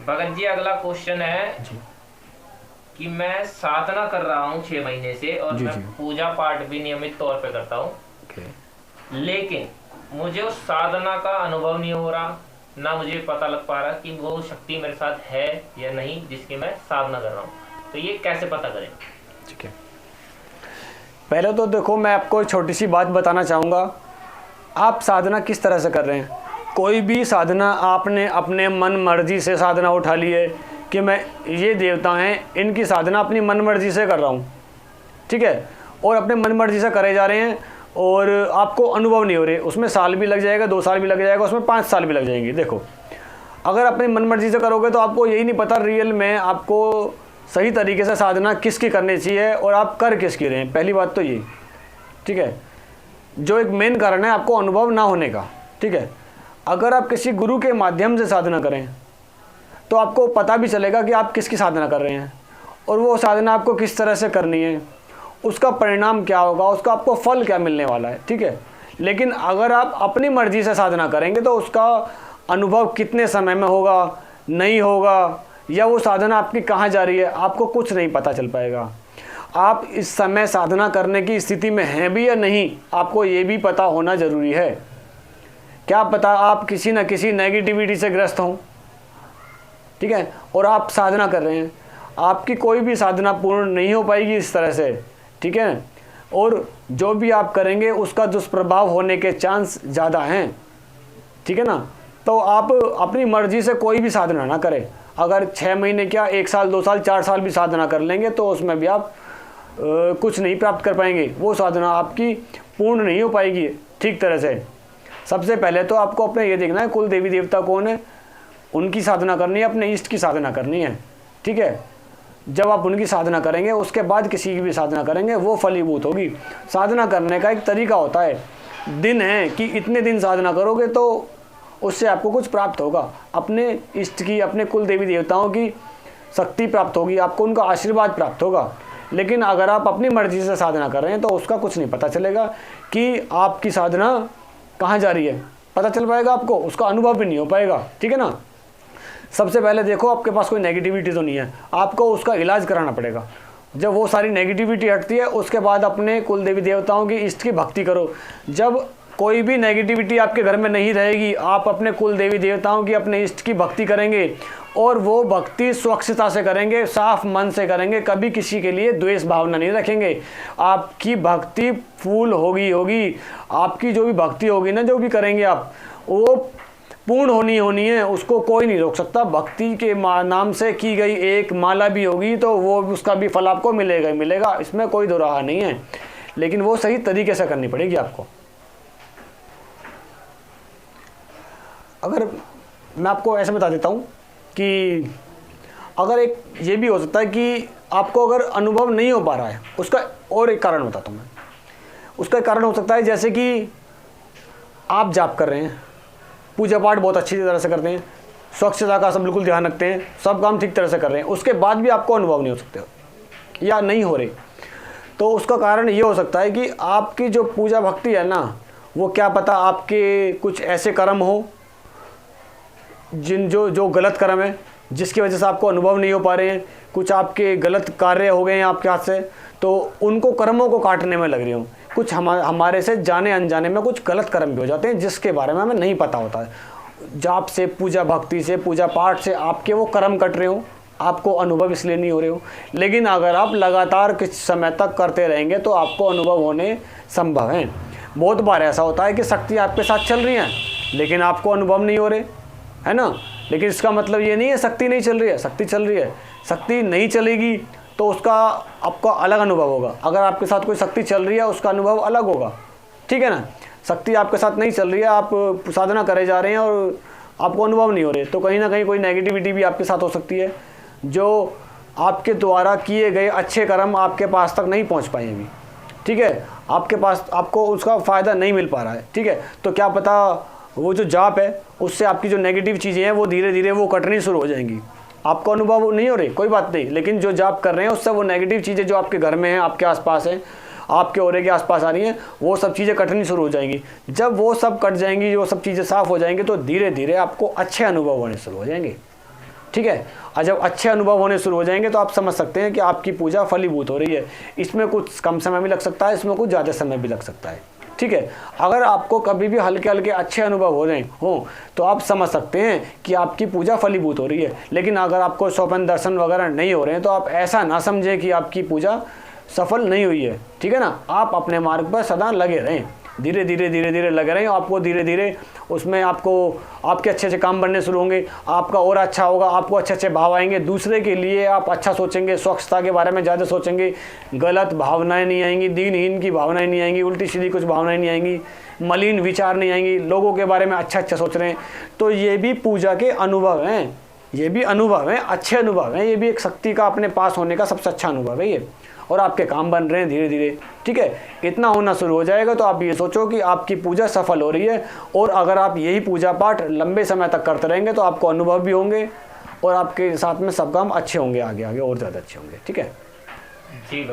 भगत जी अगला क्वेश्चन है जी कि मैं साधना कर रहा हूँ 6 महीने से और जी मैं जी पूजा पाठ भी नियमित तौर पे करता हूँ, ओके। लेकिन मुझे उस साधना का अनुभव नहीं हो रहा, ना मुझे पता लग पा रहा कि वो शक्ति मेरे साथ है या नहीं जिसकी मैं साधना कर रहा हूँ। तो ये कैसे पता करें? ठीक है, पहले तो देखो मैं आपको एक छोटी सी बात बताना चाहूँगा। आप साधना किस तरह से कर रहे हैं? कोई भी साधना आपने अपने मन मर्जी से साधना उठा ली है कि मैं ये देवता हैं इनकी साधना अपनी मन मर्जी से कर रहा हूँ, ठीक है, और अपने मन मर्जी से करे जा रहे हैं और आपको अनुभव नहीं हो रहे, उसमें साल भी लग जाएगा, 2 साल भी लग जाएगा, उसमें 5 साल भी लग जाएंगे। देखो अगर अपनी मन मर्जी से करोगे तो आपको यही नहीं पता रियल में आपको सही तरीके से साधना किसकी करनी चाहिए और आप कर किसकी रहे हैं। पहली बात तो ये, ठीक है, जो एक मेन कारण है आपको अनुभव ना होने का, ठीक है। अगर आप किसी गुरु के माध्यम से साधना करें तो आपको पता भी चलेगा कि आप किसकी साधना कर रहे हैं और वो साधना आपको किस तरह से करनी है, उसका परिणाम क्या होगा, उसका आपको फल क्या मिलने वाला है, ठीक है। लेकिन अगर आप अपनी मर्जी से साधना करेंगे तो उसका अनुभव कितने समय में होगा, नहीं होगा, या वो साधना आपकी कहाँ जा रही है, आपको कुछ नहीं पता चल पाएगा। आप इस समय साधना करने की स्थिति में हैं भी या नहीं, आपको ये भी पता होना ज़रूरी है। क्या पता आप किसी न किसी नेगेटिविटी से ग्रस्त हों, ठीक है, और आप साधना कर रहे हैं, आपकी कोई भी साधना पूर्ण नहीं हो पाएगी इस तरह से, ठीक है, और जो भी आप करेंगे उसका दुष्प्रभाव होने के चांस ज़्यादा हैं, ठीक है ना। तो आप अपनी मर्जी से कोई भी साधना ना करें। अगर 6 महीने क्या 1 साल 2 साल 4 साल भी साधना कर लेंगे तो उसमें भी आप कुछ नहीं प्राप्त कर पाएंगे, वो साधना आपकी पूर्ण नहीं हो पाएगी ठीक तरह से। सबसे पहले तो आपको अपने ये देखना है कुल देवी देवता कौन है, उनकी साधना करनी है, अपने इष्ट की साधना करनी है, ठीक है। जब आप उनकी साधना करेंगे उसके बाद किसी की भी साधना करेंगे वो फलीभूत होगी। साधना करने का एक तरीका होता है, दिन है कि इतने दिन साधना करोगे तो उससे आपको कुछ प्राप्त होगा, अपने इष्ट की, अपने कुल देवी देवताओं की शक्ति प्राप्त होगी, आपको उनका आशीर्वाद प्राप्त होगा। लेकिन अगर आप अपनी मर्जी से साधना कर रहे हैं तो उसका कुछ नहीं पता चलेगा कि आपकी साधना कहाँ जा रही है, पता चल पाएगा आपको, उसका अनुभव भी नहीं हो पाएगा, ठीक है ना। सबसे पहले देखो आपके पास कोई नेगेटिविटी तो नहीं है, आपको उसका इलाज कराना पड़ेगा। जब वो सारी नेगेटिविटी हटती है उसके बाद अपने कुल देवी देवताओं की इष्ट की भक्ति करो। जब कोई भी नेगेटिविटी आपके घर में नहीं रहेगी, आप अपने कुल देवी देवताओं की, अपने इष्ट की भक्ति करेंगे और वो भक्ति स्वच्छता से करेंगे, साफ मन से करेंगे, कभी किसी के लिए द्वेष भावना नहीं रखेंगे। आपकी भक्ति फूल होगी, आपकी जो भी भक्ति होगी ना, जो भी करेंगे आप, वो पूर्ण होनी है, उसको कोई नहीं रोक सकता। भक्ति के नाम से की गई एक माला भी होगी तो वो उसका भी फल आपको मिलेगा ही मिलेगा, इसमें कोई दो राह नहीं है, लेकिन वो सही तरीके से करनी पड़ेगी आपको। अगर मैं आपको ऐसे बता देता हूँ कि अगर एक ये भी हो सकता है कि आपको अगर अनुभव नहीं हो पा रहा है, उसका और एक कारण बताता हूँ मैं। उसका एक कारण हो सकता है जैसे कि आप जाप कर रहे हैं, पूजा पाठ बहुत अच्छी तरह से करते हैं, स्वच्छता का सब बिल्कुल ध्यान रखते हैं, सब काम ठीक तरह से कर रहे हैं, उसके बाद भी आपको अनुभव नहीं हो सकते या नहीं हो रहे, तो उसका कारण ये हो सकता है कि आपकी जो पूजा भक्ति है ना, वो क्या पता आपके कुछ ऐसे कर्म हो जो गलत कर्म है जिसकी वजह से आपको अनुभव नहीं हो पा रहे हैं, कुछ आपके गलत कार्य हो गए हैं आपके हाथ से, तो उनको कर्मों को काटने में लग रही हूँ। कुछ हमारे से जाने अनजाने में कुछ गलत कर्म भी हो जाते हैं जिसके बारे में हमें नहीं पता होता है। जाप से, पूजा भक्ति से, पूजा पाठ से आपके वो कर्म कट रहे हो, आपको अनुभव इसलिए नहीं हो रहे हो। लेकिन अगर आप लगातार कुछ समय तक करते रहेंगे तो आपको अनुभव होने संभव है। बहुत बार ऐसा होता है कि शक्ति आपके साथ चल रही है लेकिन आपको अनुभव नहीं हो रहे, है ना। लेकिन इसका मतलब ये नहीं है शक्ति नहीं चल रही है, शक्ति चल रही है। शक्ति नहीं चलेगी तो उसका आपका अलग अनुभव होगा। अगर आपके साथ कोई शक्ति चल रही है उसका अनुभव अलग होगा, ठीक है ना। शक्ति आपके साथ नहीं चल रही है, आप साधना करे जा रहे हैं और आपको अनुभव नहीं हो रहे, तो कहीं ना कहीं कोई नेगेटिविटी भी आपके साथ हो सकती है, जो आपके द्वारा किए गए अच्छे कर्म आपके पास तक नहीं पहुंच पाए अभी, ठीक है। आपके पास आपको उसका फ़ायदा नहीं मिल पा रहा है, ठीक है। तो क्या पता वो जो जाप है उससे आपकी जो नेगेटिव चीज़ें हैं वो धीरे धीरे वो कटनी शुरू हो जाएंगी। आपको अनुभव नहीं हो रही, कोई बात नहीं, लेकिन जो जाप कर रहे हैं उससे वो नेगेटिव चीज़ें जो आपके घर में हैं, आपके आसपास हैं, आपके ओरे के आसपास आ रही हैं, वो सब चीज़ें कटनी शुरू हो जाएंगी। जब वो सब कट जाएंगी, वो सब चीज़ें साफ़ हो जाएंगी तो धीरे धीरे आपको अच्छे अनुभव होने शुरू हो जाएंगे, ठीक है। और जब अच्छे अनुभव होने शुरू हो जाएंगे तो आप समझ सकते हैं कि आपकी पूजा फलीभूत हो रही है। इसमें कुछ कम समय भी लग सकता है, इसमें कुछ ज़्यादा समय भी लग सकता है, ठीक है। अगर आपको कभी भी हल्के हल्के अच्छे अनुभव हो रहे हो तो आप समझ सकते हैं कि आपकी पूजा फलीभूत हो रही है। लेकिन अगर आपको स्वप्न दर्शन वगैरह नहीं हो रहे हैं तो आप ऐसा ना समझें कि आपकी पूजा सफल नहीं हुई है, ठीक है ना। आप अपने मार्ग पर सदा लगे रहें, धीरे धीरे लगे रहें। आपको धीरे धीरे उसमें आपको आपके अच्छे अच्छे काम बनने शुरू होंगे, आपका और अच्छा होगा, आपको अच्छे अच्छे भाव आएंगे, दूसरे के लिए आप अच्छा सोचेंगे, स्वच्छता के बारे में ज़्यादा सोचेंगे, गलत भावनाएं नहीं आएंगी, दीनहीन की भावनाएं नहीं आएंगी, उल्टी सीधी कुछ भावनाएं नहीं आएंगी, मलिन विचार नहीं आएंगी, लोगों के बारे में अच्छा अच्छा सोच रहे हैं। तो ये भी पूजा के अनुभव हैं, ये भी अनुभव हैं, अच्छे अनुभव हैं। ये भी एक शक्ति का अपने पास होने का सबसे अच्छा अनुभव है ये। और आपके काम बन रहे हैं धीरे धीरे, ठीक है। इतना होना शुरू हो जाएगा तो आप ये सोचो कि आपकी पूजा सफल हो रही है। और अगर आप यही पूजा पाठ लंबे समय तक करते रहेंगे तो आपको अनुभव भी होंगे और आपके साथ में सब काम अच्छे होंगे, आगे आगे और ज़्यादा अच्छे होंगे, ठीक है जी।